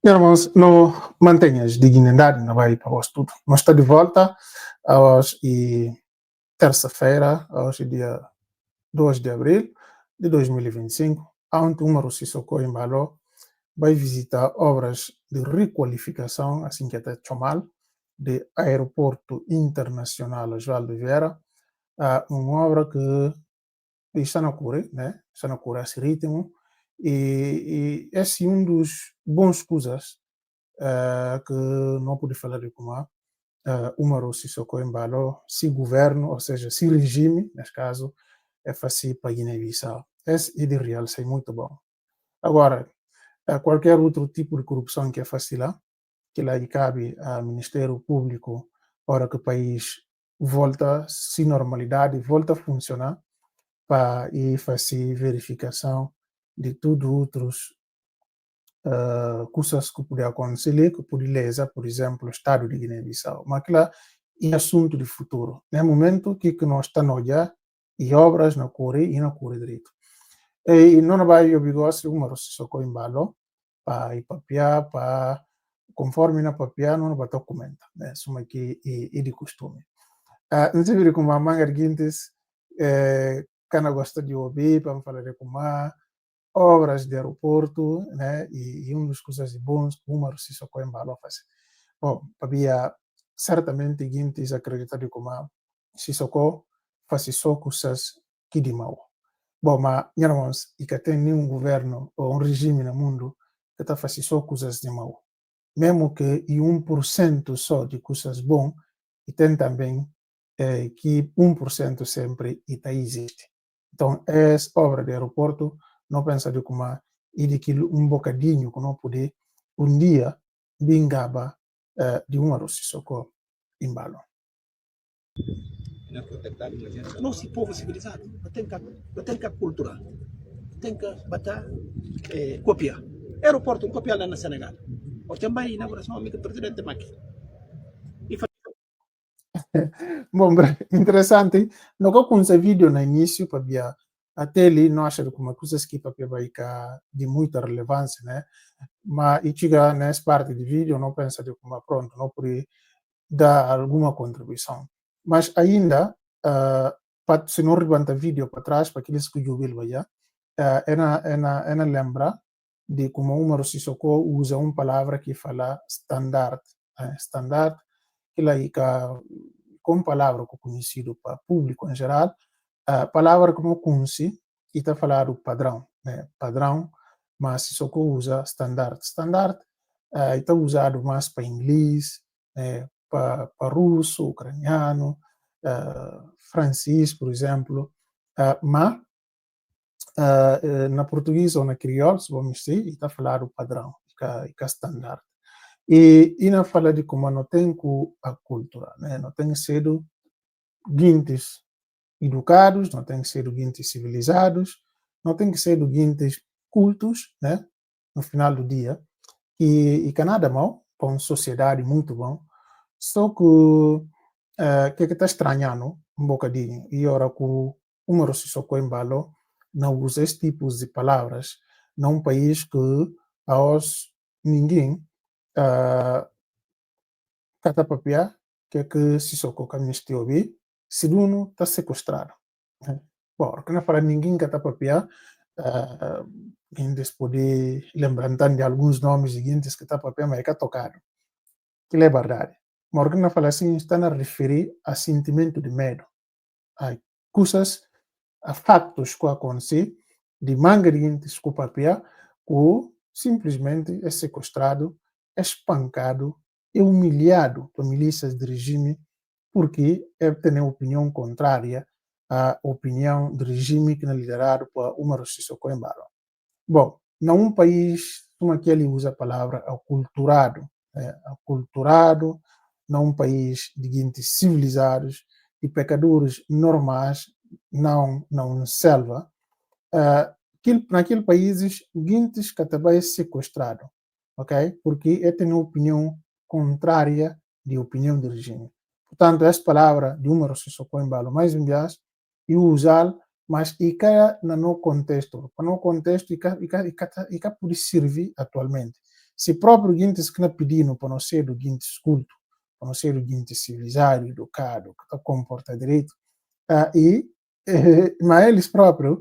Irmãos, não mantenhas dignidade, não vai para o estudo. Nós está de volta e terça-feira, hoje dia 2 de abril de 2025, onde o Umaru Sissoko Embalo vai visitar obras de requalificação, assim que até Chomal, de Aeroporto Internacional Oswaldo Vieira, uma obra que está na cura, né? Está na cura a esse ritmo, e esse é um dos bons coisas que não pude falar de como Umaru Sissoko Embalo, se governo, ou seja, se regime, neste caso, é fácil para Guiné-Bissau. Esse é de real, é muito bom. Agora, qualquer outro tipo de corrupção que é fácil lá, que lá cabe ao Ministério Público para que o país volta se normalidade, volta a funcionar para ir fazer verificação de tudo outros coisas que podem acontecer, que podem lesar, por exemplo, o Estado de Guiné-Bissau. Mas aquilo é assunto de futuro. No momento que nós estamos a olhar e obras na Correia e na Correia direito. E não vai obrigar a uma Sissoko Embalo para ir papiar, para conforme na papiar, não vai documento. Né? Isso aqui é de costume. Não sei ver como a manga de guintes, quem gosta de ouvir, para falar de como obras de aeroporto, né, e uma das coisas bons que o Umaru Sissoko Embalo faz. Bom, havia certamente gente acreditar como Sissoko faz só coisas que de mal. Bom, mas, irmãos, e que tem nenhum governo ou um regime no mundo que está fazendo só coisas de mal. Mesmo que e 1% só de coisas bom, e tem também que 1% sempre existe. Então, essa obra de aeroporto não pensa de como e de que bocadinho que não poder dia bingaba de Umaru Sissoko Embalo. Nosso povo civilizado tem que cultura, tem que bater copiar. Aeroporto copiar lá na Senegal. O também inauguração amiga do presidente Maki. Bom, interessante. Não que com esse vídeo no início, para até ali não acho que uma coisa que vai de muita relevância, né? Mas e chega nessa parte do vídeo, não pensa de como pronto, não pode dar alguma contribuição. Mas ainda, se não levanta vídeo para trás, para aqueles que eu vi já, ela lembra de como o Umaru Sissoko usa uma palavra que fala standard. Standard, que lá como palavra conhecido para público em geral, a palavra que não conhece, e está falando padrão, né? Padrão, mas Sissoko usa standard. Standard está usado mais para inglês, para russo, ucraniano, francês, por exemplo, mas na português ou na crioulo, vamos dizer, está falando padrão, que é standard. E não fala de como não tem a cultura, né? Não tem sido guintes educados, não tem sido guintes civilizados, não tem sido guintes cultos, né? No final do dia. E que nada mal, para uma sociedade muito bom, só que está estranhando um bocadinho. E ora que o Umaru Sissoko Embalo não usa esses tipos de palavras num país que aos ninguém kata papia que Sissoko Kamistio bi Siduno está sequestrado. Bom, que não fala ninguém kata papia eles podem lembrar de alguns nomes seguintes que está papia mas é tocado. Que é verdade. Mas não fala assim, está a referir a sentimento de medo. A coisas, a factos que acontecem de manga de gente com papia ou simplesmente é sequestrado, é espancado, é humilhado por milícias de regime porque tem opinião contrária à opinião do regime que é liderado por Umaru Sissoko Embalo. Bom, num país como que ele usa a palavra aculturado, aculturado, num país de gente civilizados, de pecadores normais, não selva, naquele países, gente que também é sequestrado, ok? Porque ele tem opinião contrária de opinião do regime. Portanto, essa palavra de Umaru Sissoko Embalo, mais uma vez, eu usar, mas e no contexto, no contexto e pode servir atualmente. se próprio gente que não pedindo para não ser do gente esculto, para não ser do gente civilizado, educado, que está comporta direito, mas eles próprios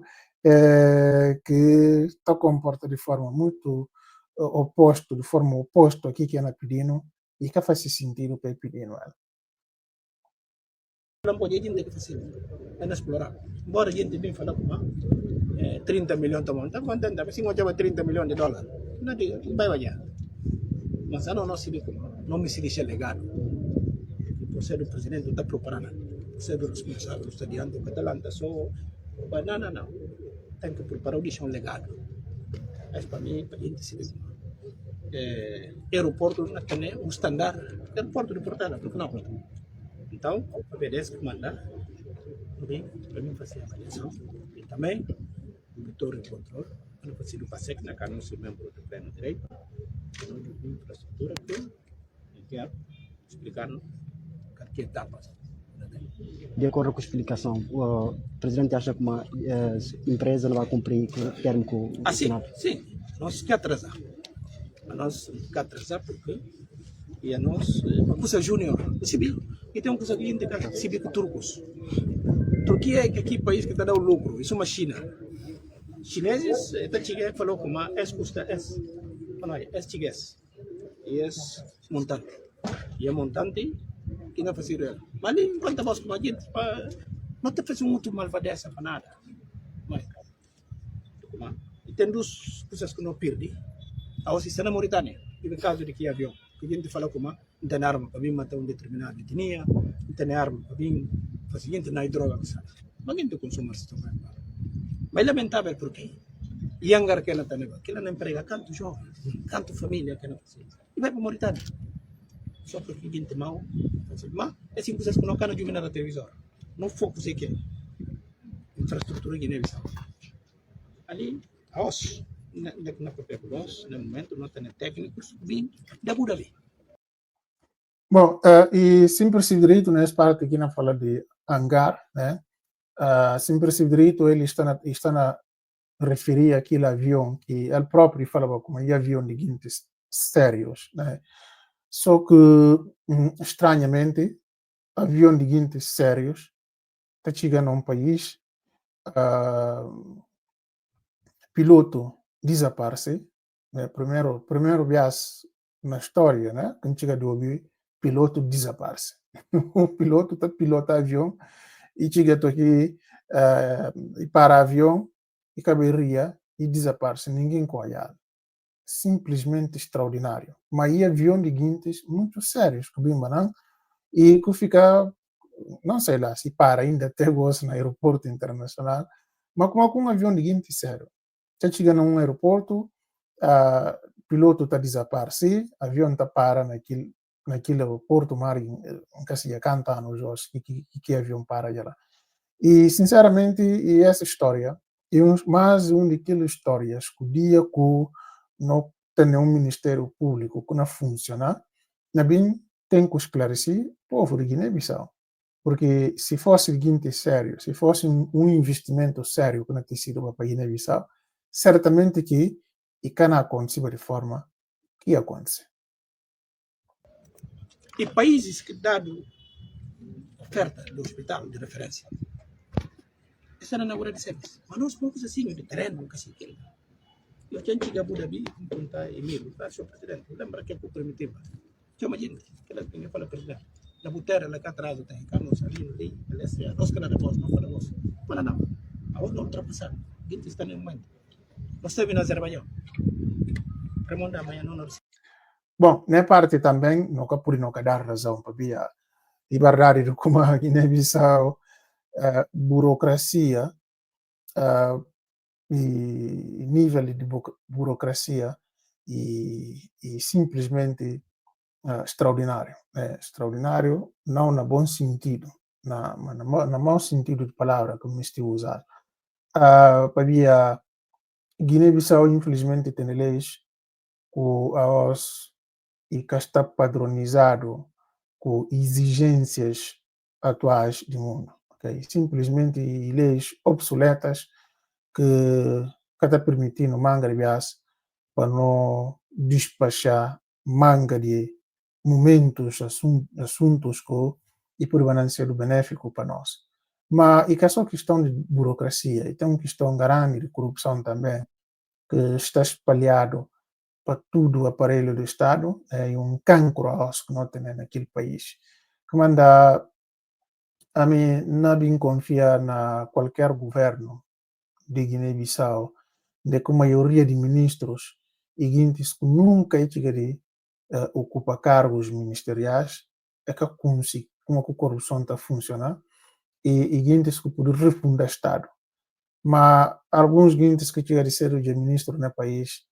que está comporta de forma muito oposto, de forma oposta aqui que é pedindo e que faz sentido para pedindo ela. Não pode gente que fazer, é explorar. Embora a gente bem falar com 30 milhões de dólares, está contente, mas se eu 30 milhões de dólares, não vai valer. Mas não se não me se deixa legado. Por ser o presidente está preparado, por ser o responsável, está diante do catalão, só, não. Tem que preparar o legado. Mas para mim, para a gente se vê. Aeroporto não tem um standard, aeroporto de Portugal, porque não. Então, obedece que mandar, para mim fazer a avaliação. E também, o monitor e controle, para fazer o PASEC, na cara, não ser membro do pleno direito, de infraestrutura, que quero explicar que etapas. De acordo com a explicação, o presidente acha que uma empresa não vai cumprir o termo com o Senado? Sim, nós quer atrasar. Nós quer atrasar porque e a nós, uma coisa júnior, civil, e tem uma coisa que a gente quer civil com turcos. Turquia é que aqui país que está dando lucro, isso é uma China. Chineses, esta chica falou como custa, chigues, e montante. E é montante, que não faz isso. Mas enquanto nós como a gente, não está fazendo muito malvadeza para nada. Mas, e tem duas coisas que não perdi. A assistência na Mauritânia, e no caso de que avião, que a gente fala como não tem arma para vir matar um determinado etnia, não tem arma para vir fazer gente na droga, mas a gente consome isso também. Mas é lamentável porque e angar que ela não emprega tanto jovem, tanto família que ela faz. E vai para a Mauritânia. Só porque a gente mal, mas é assim coisas que não quero jogar na televisão. Não foco sei que infraestrutura Guiné-Bissau. Ali, a OS, na própria voz, no momento, não tem técnicos, vim da Abu Dhabi. Bom, e sempre se direito nessa parte aqui na fala de hangar, né? Sempre se direito ele está na referir aquele avião que ele próprio falava como avião de guintes sérios, né? Só que, estranhamente, avião de guintes sérios está chegando a um país, piloto desaparece, né? Primeiro vez na história, né? Quando chega do avião, piloto desaparece. O piloto está pilotando avião e chega aqui e para avião e caberia e desaparece, ninguém conhece. Simplesmente extraordinário. Mas e avião de guintes muito sérios, que bem banana, e que fica, não sei lá, se para ainda até gosto no aeroporto internacional, mas como um avião de guintes sério. Já chega num aeroporto, piloto está desaparecido, avião está para naquele aeroporto, mar em Cassia canta nos que avião para lá. E, sinceramente, e essa história é mais uma daquelas histórias que o dia que não tem um Ministério Público que não funciona, também tem que esclarecer o povo de Guiné-Bissau. Porque se fosse seguinte sério, se fosse um investimento sério que não tem sido para Guiné-Bissau, certamente que e can acontecer de forma que acontece. E países que dão oferta do hospital de referência, essa era na hora de serviço. Mas nós poucos assim, de terreno, nunca se quer. Eu tinha chegado a Abu Dhabi, perguntar Emílio, senhor presidente, lembra que é por primitiva? Tinha uma gente, que ela tinha falado, presidente, na botera, ela cá atrás, tem carros ali, nós que não é nós, não fala nós. Mas não, a outra ultrapassar, a gente está no momento. Nós estamos no Azerbaijão. Remonta amanhã, não nos. Bom, na parte também, nunca por não dar razão para a liberdade de como a Guiné-Bissau, burocracia, e nível de burocracia e simplesmente extraordinário. Extraordinário, não no bom sentido, no mau sentido de palavra que me estou usando. Para Guiné-Bissau, infelizmente, tem leis que está padronizado com exigências atuais do mundo. Okay? Simplesmente leis obsoletas que está permitindo mangrebias para não despachar manga de momentos, assuntos que podem ser benéficos para nós. Mas é só questão de burocracia, e tem uma questão grande de corrupção também, que está espalhado para todo o aparelho do Estado, é um cancro que nós temos naquele país. Que manda a mim não confia na qualquer governo de Guiné-Bissau, de que a maioria de ministros e guintes que nunca chegarem ocupa cargos ministeriais, é que consigo como a corrupção está a funcionar, e guintes que podem refundar o Estado. Mas alguns guintes que chegam a ser o ministro no país,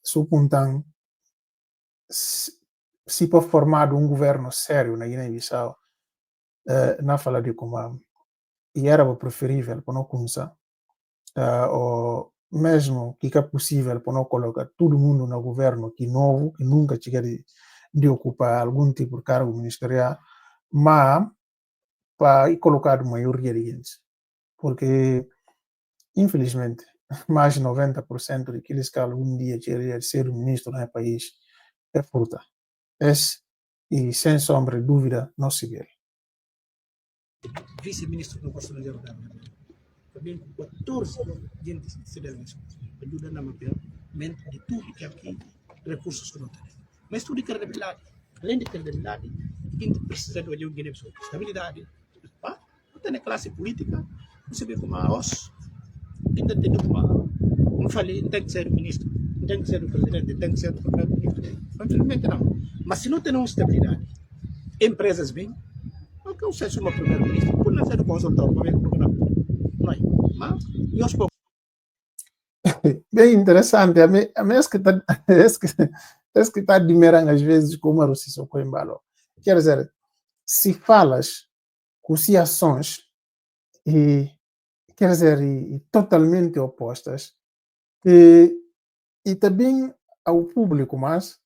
supontam se para formar um governo sério na Guiné-Bissau, não fala de como e era preferível para não começar, ou mesmo que é possível para não colocar todo mundo no governo que novo, que nunca chega de ocupar algum tipo de cargo ministerial, mas para colocar a maioria de gente. Porque, infelizmente, mais de 90% daqueles que algum dia queriam ser ministro no país é fruta. E sem sombra de dúvida, não se vê. Vice-ministro do Conselho da União. Também 14 gente se deu isso. Ajuda na mapeamento de tudo que aqui recursos que não tem. Mas tudo que é credibilidade. Além de credibilidade, gente precisa de uma estabilidade. Não tem classe política, você vê como a OS, ainda tem como falei, tem que ser o ministro, tem que ser o presidente, tem que ser o primeiro-ministro. Infelizmente não. Mas se não tem uma estabilidade, empresas vêm, não que eu seja o primeiro-ministro, por não ser o consultor, por exemplo, não é. Mas, e aos poucos. Bem interessante, a mim que está admirando às vezes como o Sissoko Embalo. Quer dizer, se falas com ações e quer dizer, e totalmente opostas, e também ao público, mas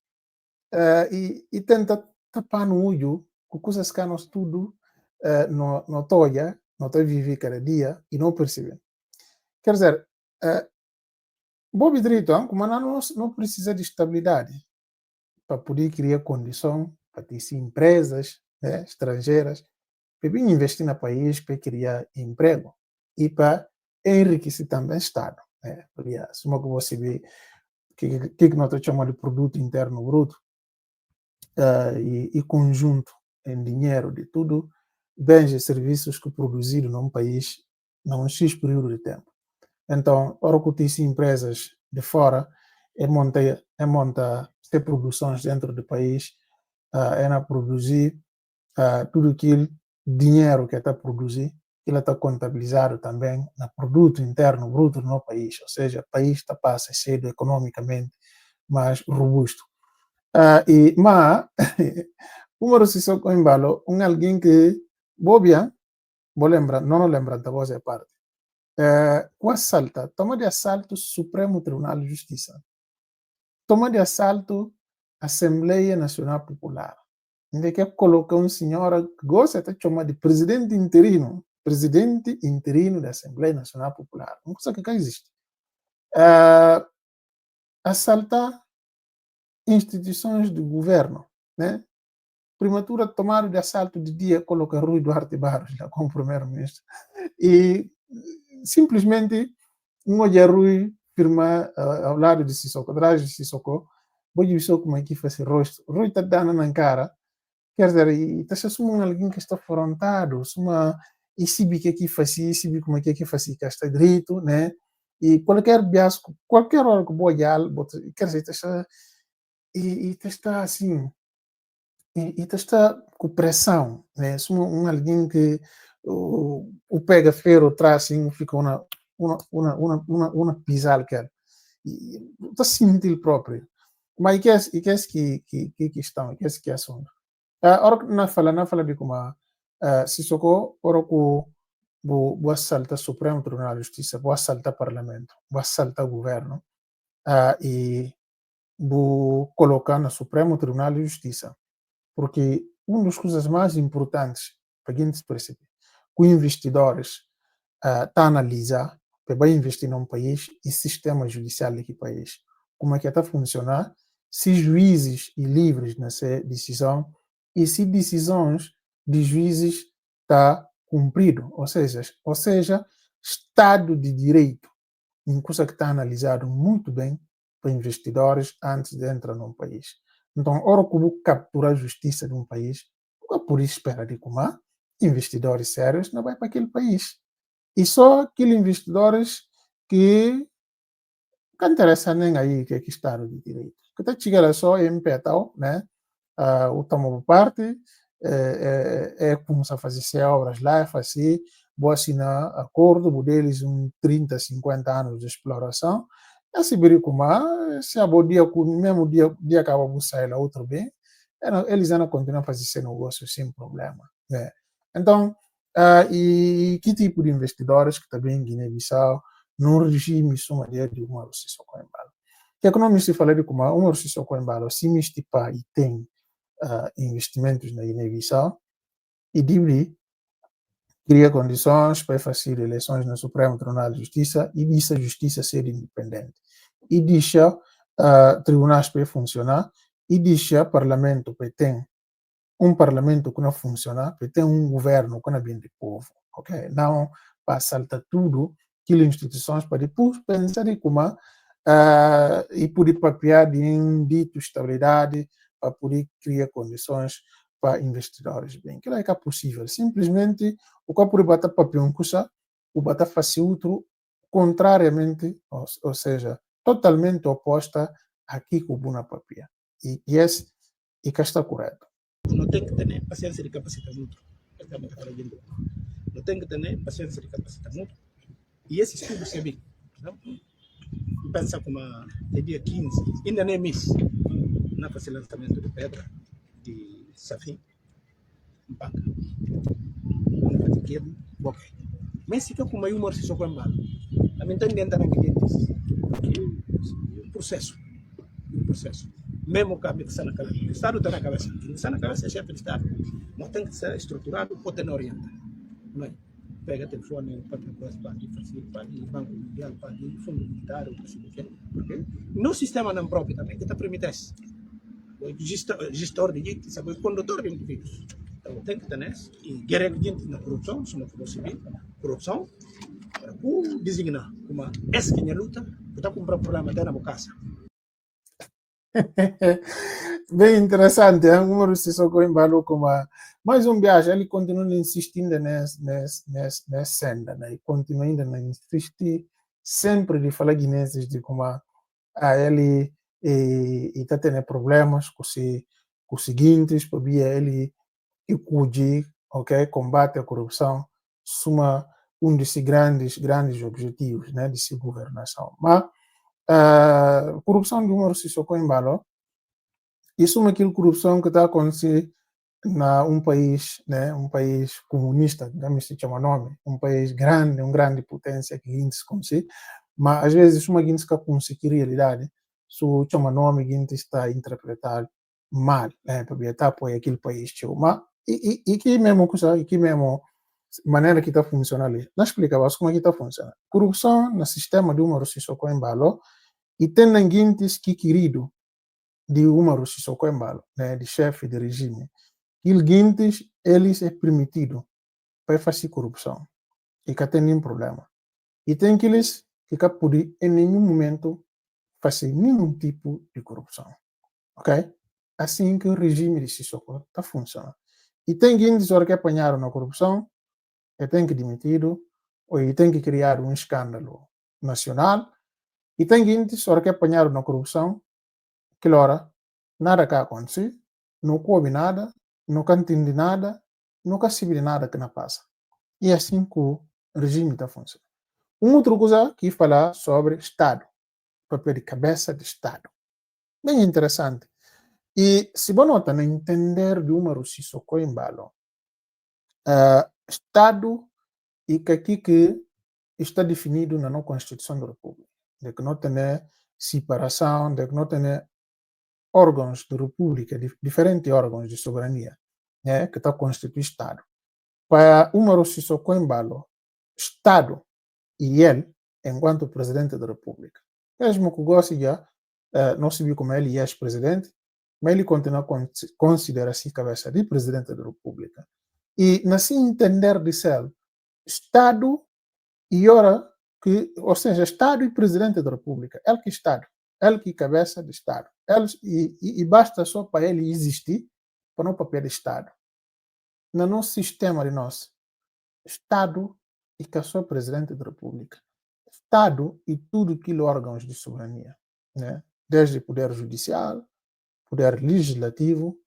e tenta tapar no olho com coisas que nós tudo não toia, não está viver cada dia e não percebe. Quer dizer, Bob Drito, como não precisa de estabilidade para poder criar condição para ter empresas estrangeiras para investir no país, para criar emprego e para enriquecer também o Estado. Porque como que você vê que nós chamamos de produto interno bruto e conjunto em dinheiro de tudo, bens e serviços que produziram num país num X período de tempo. Então, ora que tem empresas de fora, monta ter produções dentro do país, é produzir tudo aquele dinheiro que está a produzir, ele está contabilizado também no produto interno bruto do país, ou seja, o país está passa a ser economicamente mais robusto. Mas, o Sissoko Embalo, alguém que, bobia, não lembra da voz é parte. O assalto, toma de assalto Supremo Tribunal de Justiça, toma de assalto Assembleia Nacional Popular, onde que coloca uma senhora que gosta de chamar de presidente interino da Assembleia Nacional Popular, uma coisa que existe. Assaltar instituições do governo, né? Primatura tomaram de assalto de dia, coloca Rui Duarte Barros lá como primeiro-ministro. E simplesmente olha Rui firma ao lado de Sissoko, atrás de Sissoko, vou dizer como é que faz esse rosto. Rui está dando na cara, quer dizer, e está sendo alguém que está afrontado, e sabe que aqui faz isso, sabe como é que faz que está direito, né? E qualquer biasco, qualquer hora que vou olhar, quer dizer, está assim, e está com pressão, né? Alguém que o pega ferro, traz assim, fica uma pisada que está sentindo próprio. Mas que questão, que assunto. Ora que não fala de como Sissoko, ora que vou assaltar o Supremo Tribunal de Justiça, vou assaltar o Parlamento, vou assaltar o governo e vou colocar no Supremo Tribunal de Justiça. Porque uma das coisas mais importantes para a gente perceber que os investidores estão a analisar para investir num país e sistema judicial daquele país. como é que está a funcionar, se juízes e livres nessa decisão e se decisões de juízes está cumprido, ou seja, Estado de Direito, em coisa que está analisado muito bem para investidores antes de entrar num país. Então, ora como capturar a justiça de um país, não é por isso espera de como investidores sérios não vai para aquele país. E só aqueles investidores que não interessa nem aí que é que Estado de Direito. Que está chegando só em petal, né? O tomo parte, começa a fazer obras lá, fazer, vou assinar acordo, vou deles 30, 50 anos de exploração, e assim, como se a dia, mesmo dia acaba de sair lá outro bem, eles ainda continuam a fazer esse negócio sem problema, né? Então, e que tipo de investidores que também em Guiné-Bissau, num regime suma de uma Sissoko Embalo. Que economista fala de como uma Sissoko Embalo, se me estipar e tem investimentos na Guiné-Bissau e deve criar condições para fazer eleições no Supremo Tribunal de Justiça e deixa a justiça ser independente. E deixa tribunais para funcionar e deixa parlamento para ter parlamento que não funciona, para ter governo que não é bem do povo. Okay? Não para saltar tudo aquelas instituições para depois pensar em como e poder papear de dito estabilidade para poder criar condições para investidores bem. Que é possível. Simplesmente, o que pode bater papel em coisa, o bater fazer outro, contrariamente, ou seja, totalmente oposta aqui que o Buna papia. E esse que está correto. Não tem que ter paciência de capacitar muito. Não tem que ter paciência de capacitar muito. E esse estudo se vê. Pensa como no dia 15, ainda nem mês, na fase lançamento de pedra, de safim, em banca. Não faz aquilo, ok. Mas fica com uma humor se só com embalo. A mim tem dentro daquele processo. Um processo. Mesmo cabe que está na cabeça. O Estado está na cabeça. Quem está na cabeça é chefe de Estado. Mas tem que ser estruturado ou tem orientar. Não é? Pega telefone para depois para fazer para o Banco Mundial, para o Fundo Militar, ou assim, porque no sistema não próprio também que está permitindo o gestor de gente, sabe, o condutor de indivíduos. Então tem que ter isso e guerrear gente na corrupção, se não for civil, corrupção, para designar como essa que é a luta, está com um problema até na casa. Bem interessante, o número se Sissoko Embalo como mais viagem, ele continua insistindo nessa senda, né? E continua ainda a insistir sempre de falar guinenses de como ele está tendo problemas com os seguintes, porque ele cuide, ok, combate a corrupção, suma dos grandes objetivos, né, de sua governação. Mas corrupção de número se Sissoko Embalo, isso é aquela corrupção que está acontecendo na país, né, país comunista, digamos se chama nome, país grande, grande potência que gente consegue, mas às vezes uma gente que consegue realidade, se chama nome gente está interpretado mal, né, para estar apoiar aquele país, mas e que mesmo coisa, e que mesmo maneira que está funcionando ali, não explicava como é que está funcionando. Corrupção no sistema de número Sissoko Embalo e tem gente que querido de Umaru Sissoko Embalo, né, de chefe de regime, eles é permitido para fazer corrupção e que tem nenhum problema. E tem aqueles que não podem em nenhum momento fazer nenhum tipo de corrupção. Ok? Assim que o regime de Sissoko está funcionando. E tem gente que apanharam na corrupção, e tem que demitido, ou tem que criar um escândalo nacional, e tem gente que apanharam na corrupção, que hora nada que acontece, não coube nada, nunca entende nada, nunca sabe de nada que não passa. E assim que o regime está funcionando. Uma outra coisa que falar sobre Estado, papel de cabeça de Estado. Bem interessante. E se você nota no entender de Umaru Sissoko Embalo, Estado e que aqui que está definido na nossa Constituição da República, de que não tem separação, de que não tem órgãos da República, diferentes órgãos de soberania, né, que está constituído Estado. Para Umaru Sissoko Embalo, Estado e ele, enquanto presidente da República, mesmo que goste já, não se viu como ele é ex-presidente, mas ele continua a considerar-se cabeça de presidente da República. E, nesse entender de ser Estado e ora que, ou seja, Estado e presidente da República, ele que Estado, ele que cabeça de Estado, e basta só para ele existir para não papel de Estado. No nosso sistema de nós, Estado e que só presidente da República, Estado e tudo aquilo órgãos de soberania, né? Desde poder judicial, poder legislativo,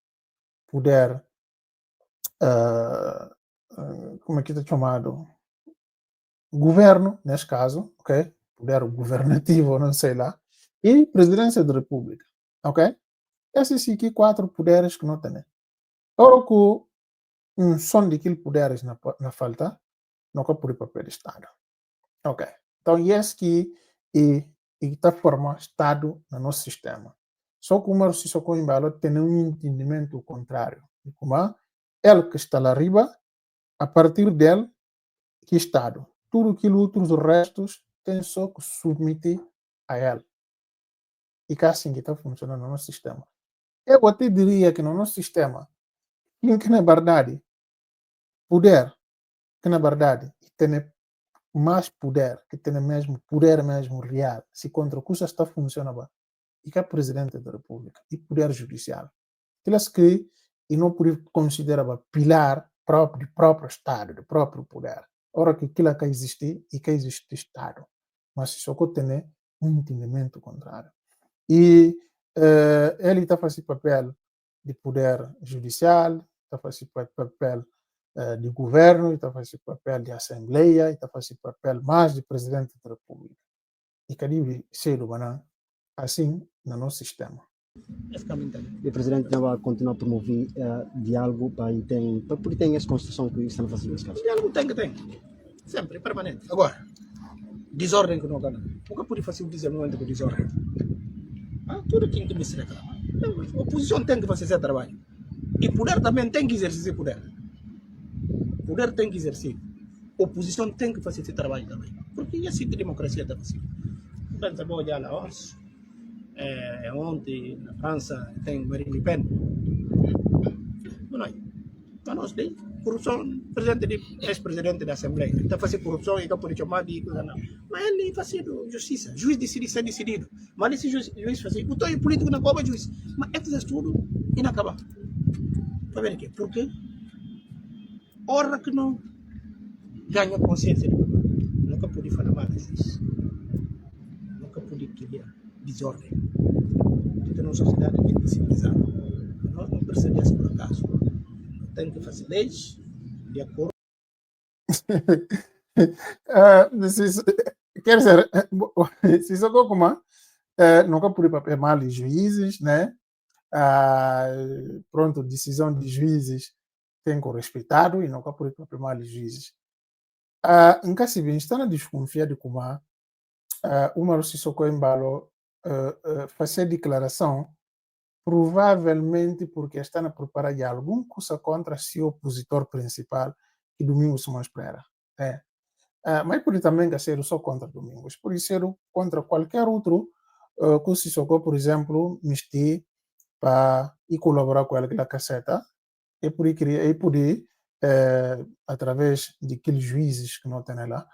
poder como é que está chamado? Governo, neste caso, ok? Poder governativo, não sei lá, e presidência da República, ok? Esses aqui 4 poderes que não tem. Ora que som daqueles poderes na falta, não é por papel de Estado, ok? Então, esse que está formando Estado no nosso sistema. Só que o Maro Sissoko Embalo tem um entendimento contrário. De como ele que está lá arriba, a partir dele, que Estado. Tudo aquilo outros restos tem só que submeter a ele. E que assim que está funcionando no nosso sistema. Eu até diria que no nosso sistema, que na verdade, poder, que na verdade tem mais poder, que tem mesmo poder mesmo real, se contra o que está funcionando, e que é presidente da República, e poder judicial. Aquelas que e não por considerava pilar próprio, do próprio Estado, do próprio poder. Ora que aquilo que existe e que existe Estado, mas só que tem um entendimento contrário. E ele está fazendo papel de poder judicial, está fazendo papel de governo, está fazendo papel de assembleia, está fazendo papel mais de presidente da República. E que deve ser assim no nosso sistema. O presidente não vai continuar a promover diálogo para porque tem essa construção que estão fazendo nesse caso. Diálogo tem. Sempre, permanente. Agora, desordem que não ganha. Nunca pude fazer o desenvolvimento com desordem. Tudo tem que me se reclamar. A oposição tem que fazer esse trabalho. E poder também tem que exercer poder. Poder tem que exercer. A oposição tem que fazer esse trabalho também. Porque é assim que a democracia está fazendo. Pensa, vou olhar lá, ontem na França tem Marine Le Pen. Não é? Mas nós temos corrupção, ex-presidente da Assembleia. Está fazendo corrupção e está por chamar de coisa não. Mas ele faz justiça. Juiz decide ser decidido. Mas esse juiz faz o todo político não acaba juiz. Mas é fazer tudo e não acaba. Para ver o quê? Porque hora que não ganha consciência de nunca pude falar mal de juiz. Nunca pude criar desordem. Então, numa sociedade que é civilizada, nós não percebemos por acaso. Tem que fazer leis de acordo. Quer dizer, se só como nunca pude papel mal de juízes, né? Pronto, decisão de juízes tem que respeitado e nunca pude papel mal de juízes. Em caso de está na desconfiar de como o Maro Sissoko Embalo fazer declaração provavelmente porque está a preparar alguma coisa contra seu opositor principal, que Domingos Simões Pereira. Mas pode também ser só contra Domingos, pode ser contra qualquer outro que o Sissoko, por exemplo, mistir para colaborar com aquela caceta e poder através de aqueles juízes que não tem lá,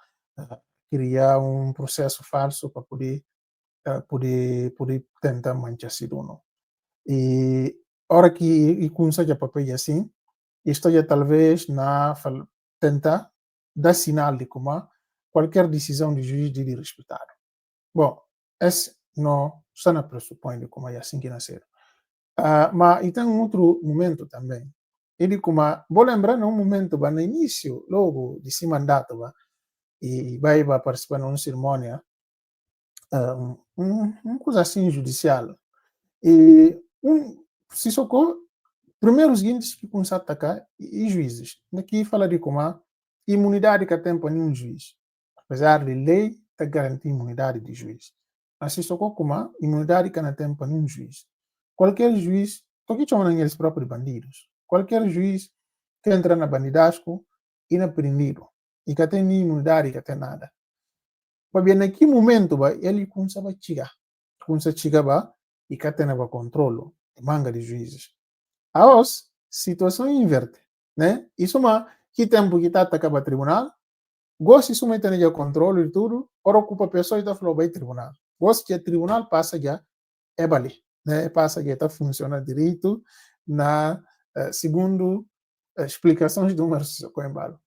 criar um processo falso para poder tentar manchar-se do não. E hora que começa a papel assim, isto já talvez tentar dar sinal de como qualquer decisão de juiz deve respeitar. Bom, esse não está na pressupõe de como é assim que nascer. Mas tem um outro momento também. Ele como vou lembrar num momento no início, logo de seu mandato, e vai participar numa cerimônia, coisa assim judicial. E Sissoko, primeiro os seguintes que começam a atacar e juízes. Daqui fala de como a imunidade que tem para nenhum juiz. Apesar de lei, está garantir imunidade de juiz. Mas Sissoko como a imunidade que não tem para nenhum juiz. Qualquer juiz, estou aqui chamando eles próprios bandidos. Qualquer juiz que entra na bandidasco e na prendido. E que tem nem imunidade, que tem nada. Mas bem, naquele momento, ele começa a chegar. e cá tem controle, manga de juízes. A os, situação inverte, né? Isso mas que tempo que está atacando o tribunal, gosto isso tem já controle e tudo, ora ocupa a pessoa e está falando vai tribunal. Gosto que o tribunal passa já é bali, né? Passa já está funciona direito na segundo explicações de uma com embalo.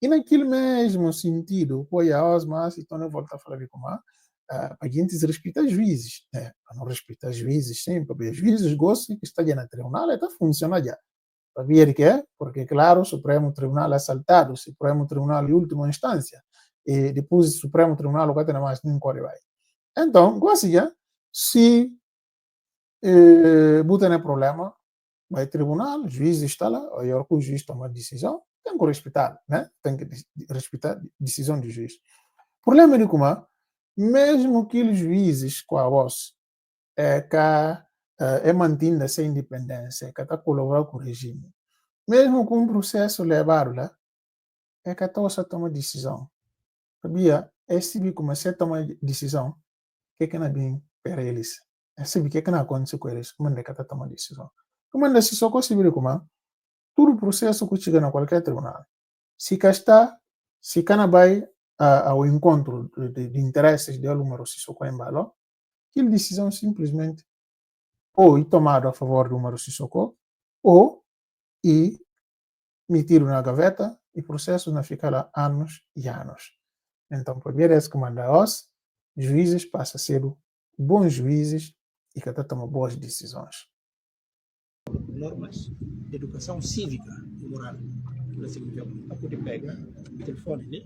E naquele mesmo sentido, foi a OSMA, então eu volto a falar de como a gente respeita juízes, né? Para não respeitar juízes sempre, porque juízes gostam que está já na tribunal, está funcionando já. Para ver que é, porque claro, o Supremo Tribunal é assaltado, o Supremo Tribunal de última instância, e depois o Supremo Tribunal o que tem mais nem corre vai. Então, gosto já, se botar no problema, vai tribunal, o juiz está lá, ou o juiz toma decisão, tem que respeitar, né? Tem que respeitar a decisão do juiz. O problema é como, mesmo que os juízes com a voz é mantendo essa independência, que está colaborando com o regime, mesmo com um processo levado lá, é que está toma decisão. Sabia? Esse tipo como você toma decisão, que não é bem para eles. Esse que não acontece com eles, como é que está toma decisão. Como é decisão possível como todo processo que chega na qualquer tribunal, se está, se cana vai ao encontro de interesses de número se socorre em balão, aquela decisão simplesmente ou é tomada a favor do número se socorre, ou e metido na gaveta e o processo não fica lá anos e anos. Então, por ver esse comando os juízes passam a ser bons juízes e que até tomam boas decisões. Normas de educação cívica e moral. Por exemplo, a poder pegar o telefone, né?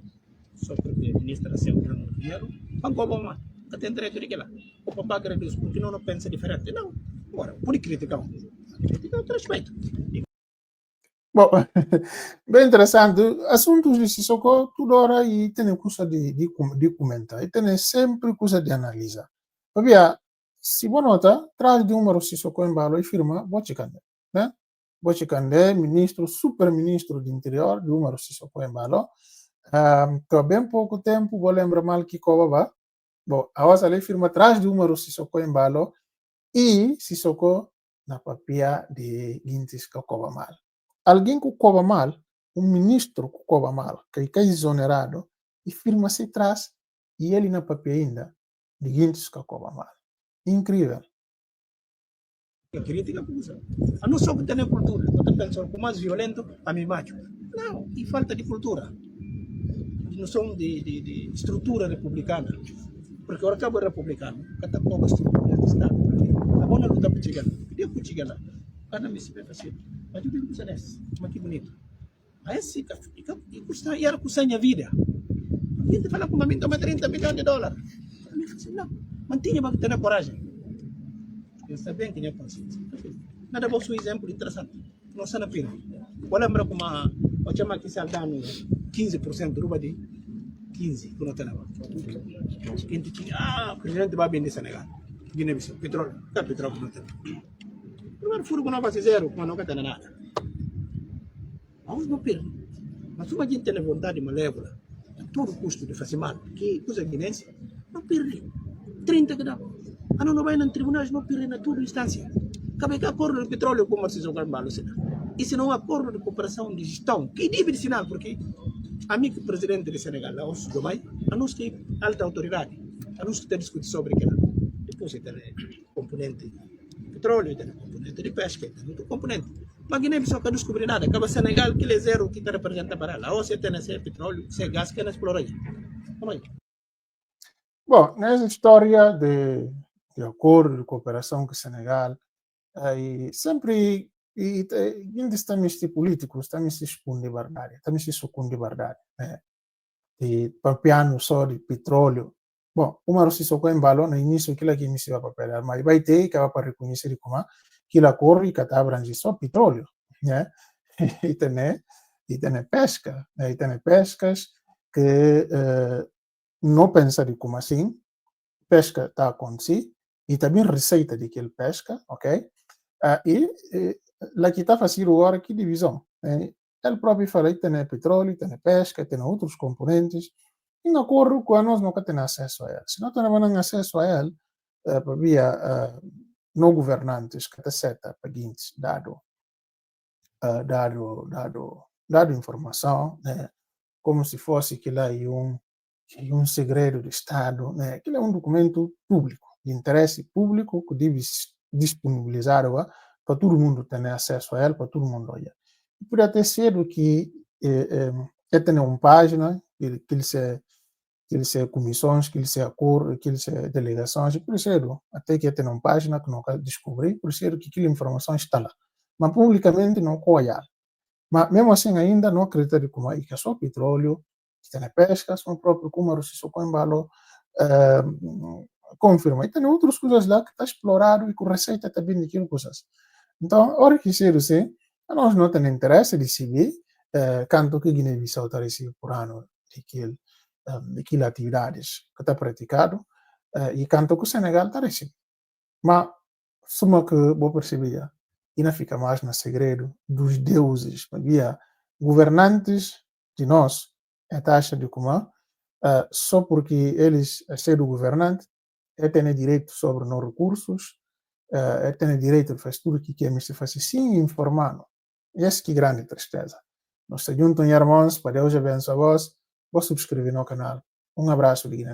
Só porque o ministro está sempre dando dinheiro, paga uma, que tem direito de que lá. O papai agradece porque não pensa diferente. Não. Agora, pode criticar outro respeito. Bom, bem interessante. Assuntos de Sissoko, toda hora e tem coisa de comentar, e tem sempre coisa de analisar. Porque, se você nota, traz de número Sissoko em balo e firma Bochicande, né? Bochicande, ministro, super-ministro do interior, de número Sissoko em balo. Há bem pouco tempo, vou lembrar mal que Cobaba, bom, a vossa lei firma traz de número Sissoko em balo e Sissoko na papia de Gintis que cobra mal. Alguém que cobra mal, um ministro que cobra mal, que é exonerado, e firma-se atrás, e ele na papel ainda, de Gintis que cobra mal. Incrível. A crítica acusa. A não só que tem cultura, você pensa que o mais violento a mim macho. Não, e falta de cultura. De noção de estrutura republicana. Porque agora acaba republicano, cada pouco estrutura de Estado. A boa luta para chegar. Podia que chegar lá. Cada mês se vê fácil. Mas eu digo que isso nesse. Mas que bonito. Aí sim, e custa, e era custa a minha vida. A gente fala com uma mim toma 30 milhões de dólares. A mim assim, não. Mantinha para ter coragem. Eu sabia que tinha consciência. Nada bom, um exemplo interessante. Não sei na pira. Vou lembrar como eu chamo aqui se dando 15% de ruba de 15, que não tem nada. Quem tinha, o presidente vai vender Senegal. Guiné-Bissau, petróleo. Tá petróleo que não tem. Primeiro furo que não vai ser zero, mas não tem nada. Vamos não perder. Mas se a gente tem vontade malévola, a todo custo de fazer mal, que coisa guinense, não perde. 30 que dá. A não vai nos tribunais, não perde na toda instância. Cabe que acordo de petróleo como se jogar mal, e se não acordo de cooperação de gestão, que é sinal, porque a mim que presidente do Senegal, lá, o Dubai, a nós que alta autoridade, a nós que tem discutir sobre aquilo. Depois tem componente de petróleo, tem componente de pesca, tem outro componente. Mas Guiné-Bissau não descobre nada. Acaba Senegal, que ele é zero, que representa para lá. Ou você tem esse petróleo, esse gás que não explora aí. Bom, nessa história de acordo de cooperação com o Senegal, sempre ainda estamos políticos, estamos se expondo de verdade, estamos se sucumbindo de verdade, né? E papiando só de petróleo. Bom, uma se socou em balão no início, aquilo que me se vai papelar, mas vai ter que para reconhecer como aquilo acordo que está abrangendo só petróleo, né? E tem pesca, né? E tem pescas que não pensa de como assim, pesca está acontecendo, e também receita de aquele pesca, ok? Lá que está fazendo agora que divisão. Ele próprio fala que tem petróleo, tem pesca, tem outros componentes, e de acordo com nós nunca temos acesso a ele. Se não temos acesso a ele, não governantes que seta seguintes dado informação, né, como se fosse aquilo aí um segredo de Estado, né? Aquilo é um documento público, de interesse público, que deve disponibilizar para todo mundo ter acesso a ele, para todo mundo olhar. E por até cedo que tem uma página, que ele se comissões, que ele se acordo, que ele se delegações, e por cedo, até que tem uma página que nunca descobri, por cedo que aquela informação está lá. Mas publicamente não olhar. Mas mesmo assim ainda não acredito como aí que é só petróleo, que tem pesca, são próprio como se só com embalo confirma. E tem outras coisas lá que está explorado e com receita também daquilo coisas. Então, hora que ser assim, nós não temos interesse de saber quanto que Guiné-Bissau está recebendo por ano daquelas atividades que está praticado e quanto que o Senegal está recebendo. Mas, suma que vou perceber, e não fica mais no segredo dos deuses, havia governantes de nós, a taxa de comum, só porque eles são governantes, têm direito sobre os recursos, têm direito de fazer tudo o que querem se fazer, sim, informando. E essa que é grande tristeza. Nós estamos juntos, irmãos, para Deus abençoe a vós, vou subscrever no canal. Um abraço de Guiné.